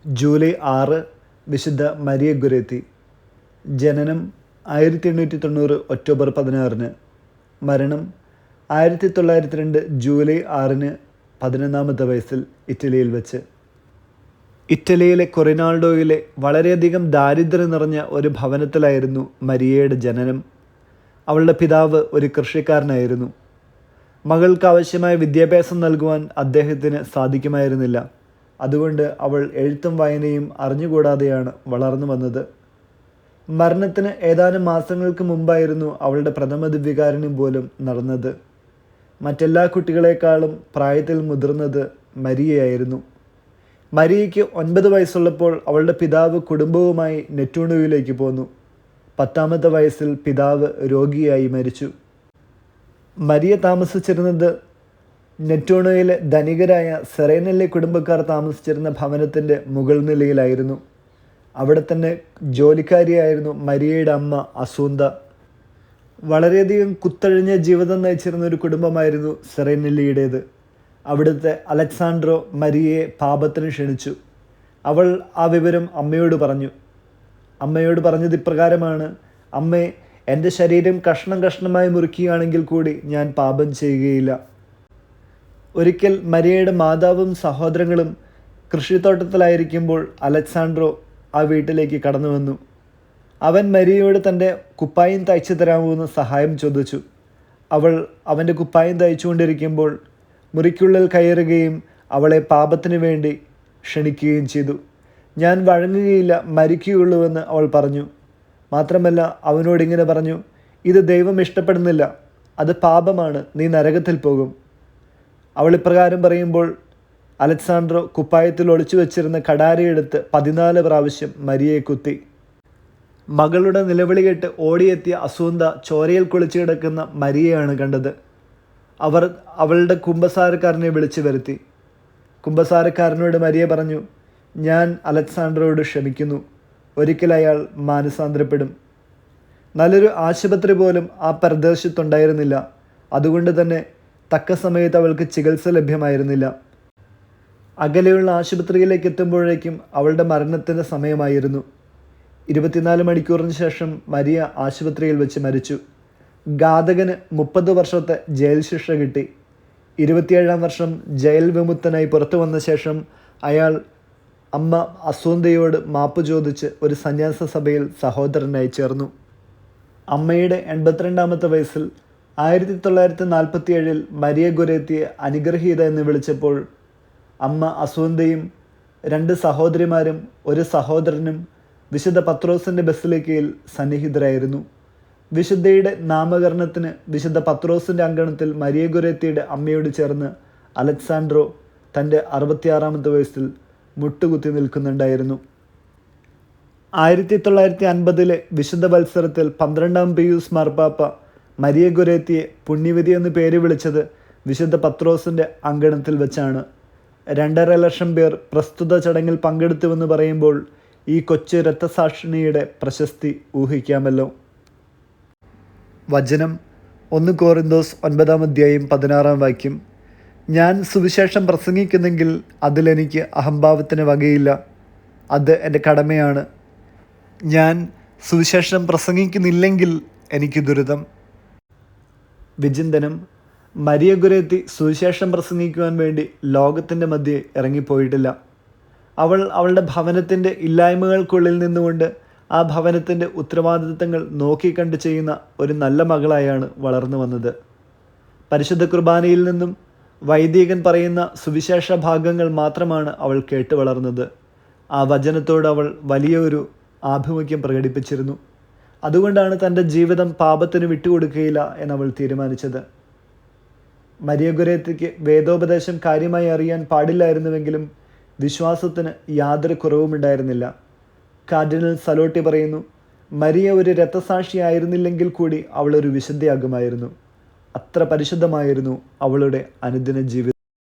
July 6 വിശുദ്ധ Maria Goretti. ജനനം 1890 October 16. മരണം 1902 ജൂലൈ 6 11-ാമത്തെ വയസ്സിൽ ഇറ്റലിയിൽ വെച്ച്. ഇറ്റലിയിലെ കൊറിനാൾഡോയിലെ വളരെയധികം ദാരിദ്ര്യം നിറഞ്ഞ ഒരു ഭവനത്തിലായിരുന്നു മരിയയുടെ ജനനം. അവളുടെ പിതാവ് ഒരു കൃഷിക്കാരനായിരുന്നു. മകൾക്ക് ആവശ്യമായ വിദ്യാഭ്യാസം നൽകുവാൻ അദ്ദേഹത്തിന് സാധിക്കുമായിരുന്നില്ല. അതുകൊണ്ട് അവൾ എഴുത്തും വായനയും അറിഞ്ഞുകൂടാതെയാണ് വളർന്നു വന്നത്. മരണത്തിന് ഏതാനും മാസങ്ങൾക്ക് മുമ്പായിരുന്നു അവളുടെ പ്രഥമ ദിവ്യകാരുണ്യം പോലും നടന്നത്. മറ്റെല്ലാ കുട്ടികളെക്കാളും പ്രായത്തിൽ മുതിർന്നത് മരിയയായിരുന്നു. മരിയയ്ക്ക് 9 വയസ്സുള്ളപ്പോൾ അവളുടെ പിതാവ് കുടുംബവുമായി നെറ്റൂണുവിലേക്ക് പോന്നു. 10-ാമത്തെ വയസ്സിൽ പിതാവ് രോഗിയായി മരിച്ചു. മരിയ താമസിച്ചിരുന്നത് നെറ്റൂണോയിലെ ധനികരായ സെറേനല്ലെ കുടുംബക്കാർ താമസിച്ചിരുന്ന ഭവനത്തിൻ്റെ മുകൾ നിലയിലായിരുന്നു. അവിടെ തന്നെ ജോലിക്കാരിയായിരുന്നു മരിയയുടെ അമ്മ അസൂന്ത. വളരെയധികം കുത്തഴിഞ്ഞ ജീവിതം നയിച്ചിരുന്ന ഒരു കുടുംബമായിരുന്നു സെറേനല്ലിയുടേത്. അവിടുത്തെ അലക്സാൻഡ്രോ മരിയയെ പാപത്തിന് ക്ഷണിച്ചു. അവൾ ആ വിവരം അമ്മയോട് പറഞ്ഞു. അമ്മയോട് പറഞ്ഞത് ഇപ്രകാരമാണ്: അമ്മേ, എൻ്റെ ശരീരം കഷ്ണം കഷ്ണമായി മുറിക്കുകയാണെങ്കിൽ കൂടി ഞാൻ പാപം ചെയ്യുകയില്ല. ഒരിക്കൽ മരിയയുടെ മാതാവും സഹോദരങ്ങളും കൃഷിത്തോട്ടത്തിലായിരിക്കുമ്പോൾ അലക്സാൻഡ്രോ ആ വീട്ടിലേക്ക് കടന്നു വന്നു. അവൻ മരിയയോട് തൻ്റെ കുപ്പായം തയ്ച്ചു തരാമോ എന്ന് സഹായം ചോദിച്ചു. അവൾ അവൻ്റെ കുപ്പായം തയ്ച്ചുകൊണ്ടിരിക്കുമ്പോൾ മുറിക്കുള്ളിൽ കയറുകയും അവളെ പാപത്തിനു വേണ്ടി ക്ഷണിക്കുകയും ചെയ്തു. ഞാൻ വഴങ്ങുകയില്ല, മരിക്കുകയുള്ളൂവെന്ന് അവൾ പറഞ്ഞു. മാത്രമല്ല അവനോടിങ്ങനെ പറഞ്ഞു: ഇത് ദൈവം ഇഷ്ടപ്പെടുന്നില്ല, അത് പാപമാണ്, നീ നരകത്തിൽ പോകും. അവൾ ഇപ്രകാരം പറയുമ്പോൾ അലക്സാൻഡ്രോ കുപ്പായത്തിൽ ഒളിച്ചു വെച്ചിരുന്ന കടാരയെടുത്ത് 14 പ്രാവശ്യം മരിയയെ കുത്തി. മകളുടെ നിലവിളി കേട്ട് ഓടിയെത്തിയ അസൂന്ത ചോരയിൽ കുളിച്ചു കിടക്കുന്ന മരിയയാണ് കണ്ടത്. അവർ അവളുടെ കുമ്പസാരക്കാരനെ വിളിച്ചു വരുത്തി. കുമ്പസാരക്കാരനോട് മരിയ പറഞ്ഞു: ഞാൻ അലക്സാൻഡ്രോയോട് ക്ഷമിക്കുന്നു, ഒരിക്കൽ അയാൾ മാനസാന്തരപ്പെടും. നല്ലൊരു ആശുപത്രി പോലും ആ പ്രദേശത്തുണ്ടായിരുന്നില്ല. അതുകൊണ്ട് തന്നെ തക്ക സമയത്ത് അവൾക്ക് ചികിത്സ ലഭ്യമായിരുന്നില്ല. അകലെയുള്ള ആശുപത്രിയിലേക്ക് എത്തുമ്പോഴേക്കും അവളുടെ മരണത്തിൻ്റെ സമയമായിരുന്നു. 24 മണിക്കൂറിന് ശേഷം മരിയ ആശുപത്രിയിൽ വെച്ച് മരിച്ചു. ഘാതകന് 30 വർഷത്തെ ജയിൽ ശിക്ഷ കിട്ടി. 27-ാം വർഷം ജയിൽ വിമുക്തനായി പുറത്തു വന്ന ശേഷം അയാൾ അമ്മ അസൂന്തയോട് മാപ്പ് ചോദിച്ച് ഒരു സന്യാസ സഭയിൽ സഹോദരനായി ചേർന്നു. അമ്മയുടെ 82-ാമത്തെ വയസ്സിൽ 1947 മരിയ ഗൊരേത്തിയെ അനുഗ്രഹീത എന്ന് വിളിച്ചപ്പോൾ അമ്മ അസൂന്തയും 2 സഹോദരിമാരും 1 സഹോദരനും വിശുദ്ധ പത്രോസിൻ്റെ ബസിലിക്കയിൽ സന്നിഹിതരായിരുന്നു. വിശുദ്ധയുടെ നാമകരണത്തിന് വിശുദ്ധ പത്രോസിൻ്റെ അങ്കണത്തിൽ മരിയ ഗൊരേത്തിയുടെ അമ്മയോട് ചേർന്ന് അലക്സാൻഡ്രോ തൻ്റെ 66-ാമത്തെ വയസ്സിൽ മുട്ടുകുത്തി നിൽക്കുന്നുണ്ടായിരുന്നു. 1950 വിശുദ്ധ വത്സരത്തിൽ 12-ാം പിയൂസ് മാർപ്പാപ്പ മരിയ ഗൊരേത്തിയെ പുണ്യവതി എന്ന് പേര് വിളിച്ചത് വിശുദ്ധ പത്രോസിൻ്റെ അങ്കണത്തിൽ വെച്ചാണ്. 2.5 ലക്ഷം പേർ പ്രസ്തുത ചടങ്ങിൽ പങ്കെടുത്തുവെന്ന് പറയുമ്പോൾ ഈ കൊച്ചു രക്തസാക്ഷിണിയുടെ പ്രശസ്തി ഊഹിക്കാമല്ലോ. വചനം 1 കോറിന്തോസ് 9-ാം അധ്യായം 16-ാം വാക്യം: ഞാൻ സുവിശേഷം പ്രസംഗിക്കുന്നെങ്കിൽ അതിലെനിക്ക് അഹംഭാവത്തിന് വകയില്ല, അത് എൻ്റെ കടമയാണ്. ഞാൻ സുവിശേഷം പ്രസംഗിക്കുന്നില്ലെങ്കിൽ എനിക്ക് ദുരിതം. വിചിന്തനം: മരിയ ഗൊരേത്തി സുവിശേഷം പ്രസംഗിക്കുവാൻ വേണ്ടി ലോകത്തിൻ്റെ മധ്യേ ഇറങ്ങിപ്പോയിട്ടില്ല. അവൾ അവളുടെ ഭവനത്തിൻ്റെ ഇല്ലായ്മകൾക്കുള്ളിൽ നിന്നുകൊണ്ട് ആ ഭവനത്തിൻ്റെ ഉത്തരവാദിത്തങ്ങൾ നോക്കിക്കണ്ട് ചെയ്യുന്ന ഒരു നല്ല മകളായാണ് വളർന്നു വന്നത്. പരിശുദ്ധ കുർബാനയിൽ നിന്നും വൈദികൻ പറയുന്ന സുവിശേഷ ഭാഗങ്ങൾ മാത്രമാണ് അവൾ കേട്ട് വളർന്നത്. ആ വചനത്തോട് അവൾ വലിയൊരു ആഭിമുഖ്യം പ്രകടിപ്പിച്ചിരുന്നു. അതുകൊണ്ടാണ് തൻ്റെ ജീവിതം പാപത്തിന് വിട്ടുകൊടുക്കുകയില്ല എന്നവൾ തീരുമാനിച്ചത്. മരിയ ഗൊരേത്തിക്ക് വേദോപദേശം കാര്യമായി അറിയാൻ പാടില്ലായിരുന്നുവെങ്കിലും വിശ്വാസത്തിന് യാതൊരു കുറവുമുണ്ടായിരുന്നില്ല. കാർഡിനൽ സലോട്ടി പറയുന്നു: മരിയ ഒരു രക്തസാക്ഷിയായിരുന്നില്ലെങ്കിൽ കൂടി അവളൊരു വിശുദ്ധയാകുമായിരുന്നു. അത്ര പരിശുദ്ധമായിരുന്നു അവളുടെ അനുദിന ജീവിതം.